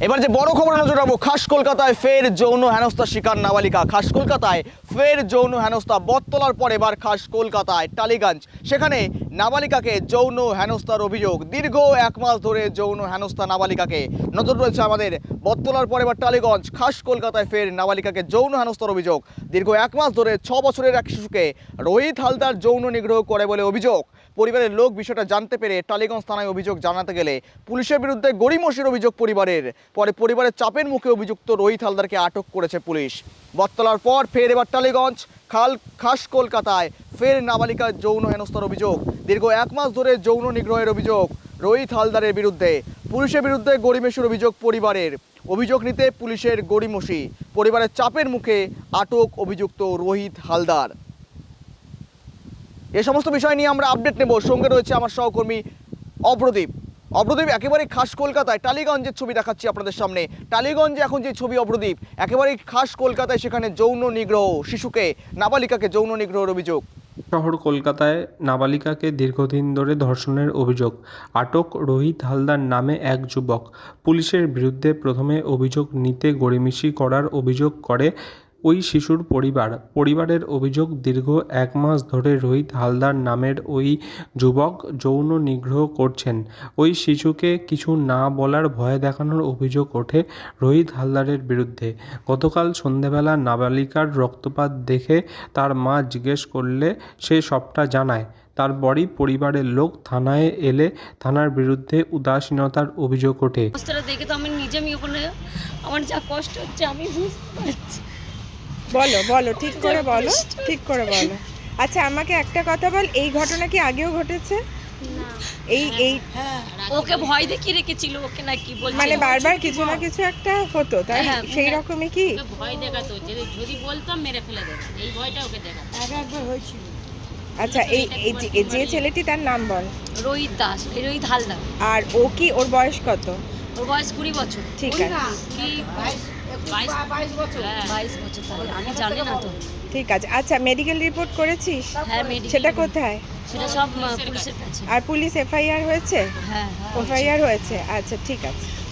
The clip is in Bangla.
এবার যে বড় খবরে নজর রাখবো, খাস কলকাতায় ফের যৌন হেনস্থা শিকার নাবালিকা। খাস কলকাতায় ফের যৌন হেনস্থা। বটতলার পর এবার খাস কলকাতায় টালিগঞ্জ, সেখানে নাবালিকাকে যৌন হেনস্থার অভিযোগ। দীর্ঘ 1 মাস ধরে যৌন হেনস্থা নাবালিকাকে। নজর রয়েছে আমাদের। বটতলার পর এবার টালিগঞ্জ, খাস কলকাতায় ফের নাবালিকাকে যৌন হেনস্থার অভিযোগ। দীর্ঘ 1 মাস ধরে 6 বছরের এক শিশুকে রোহিত হালদার যৌন নিগ্রহ করে বলে অভিযোগ। পরিবারের লোক বিষয়টা জানতে পেরে টালিগঞ্জ থানায় অভিযোগ জানাতে গেলে পুলিশের বিরুদ্ধে গড়িমসির অভিযোগ পরিবারের। পরে পরিবারের চাপের মুখে অভিযুক্ত রোহিত হালদারকে আটক করেছে পুলিশ। বটতলার পর ফের এবার টালিগঞ্জ, খাস কলকাতায় ফের নাবালিকার যৌন হেনস্থার অভিযোগ। দীর্ঘ 1 মাস ধরে যৌন নিগ্রহের অভিযোগ রোহিত হালদারের বিরুদ্ধে। পুলিশের বিরুদ্ধে গড়িমসির অভিযোগ পরিবারের। অভিযোগ নিতে পুলিশের গড়িমসি। পরিবারের চাপের মুখে আটক অভিযুক্ত রোহিত হালদার। এই সমস্ত বিষয় নিয়ে আমরা আপডেট নেব। সঙ্গে রয়েছে আমার সহকর্মী অভ্রদীপ। অভ্রদীপ, একেবারে খাস কলকাতায় টালিগঞ্জের ছবি দেখাচ্ছি আপনাদের সামনে। টালিগঞ্জে এখন যে ছবি অভ্রদীপ, একেবারে খাস কলকাতায় সেখানে যৌন নিগ্রহ, শিশুকে, নাবালিকাকে যৌন নিগ্রহের অভিযোগ। শহর কলকাতায় নাবালিকাকে দীর্ঘদিন ধরে ধর্ষণের অভিযোগ। আটক রোহিত হালদার নামে এক যুবক। পুলিশের বিরুদ্ধে প্রথমে অভিযোগ নিতে গড়িমসি করার অভিযোগ করে ওই শিশুর পরিবারের অভিযোগ, দীর্ঘ 1 মাস ধরে রোহিত হালদার নামের ওই যুবক যৌন নিগ্রহ করছেন। ওই শিশুকে কিছু না বলার ভয় দেখানোর অভিযোগ ওঠে রোহিত হালদারের বিরুদ্ধে। গতকাল সন্ধেবেলা নাবালিকার রক্তপাত দেখে তার মা জিজ্ঞেস করলে সে সবটা জানায়। তারপরই পরিবারের লোক থানায় এলে থানার বিরুদ্ধে উদাসীনতার অভিযোগ ওঠে। অবস্থাটা দেখে তো আমি ওখানে আমার যা কষ্ট হচ্ছে আমি বুঝতে পারছি। বলো ঠিক করে বলো। আচ্ছা, আমাকে একটা কথা বল, এই ঘটনা কি আগেও ঘটেছে? না, এই ওকে ভয় দেখিয়ে রেখেছিল, ওকে নাকি বলছে মানে বারবার কিছু না কিছু একটা হতো, তাই সেই রকমই কি? ভয় দেখাতো, যদি বলতাম মেরে ফেলে দেবে, এই ভয়টা ওকে দেখাতো। একবার হয়েছিল। আচ্ছা, এই যে ছেলেটি, তার নাম বল। রোহিত দাস, রোহিত হালদার। আর ও কি, ওর বয়স কত? ওর বয়স 20 বছর। ঠিক আছে, কি 22 বছর? 22 বছর, তাহলে আমি জানি না তো। ঠিক আছে। আচ্ছা, মেডিকেল রিপোর্ট করেছিস? হ্যাঁ, মেডিকেল। সেটা কোথায়? সেটা সব পুলিশের কাছে। আর পুলিশ এফআইআর হয়েছে? হ্যাঁ, এফআইআর হয়েছে। আচ্ছা, ঠিক আছে।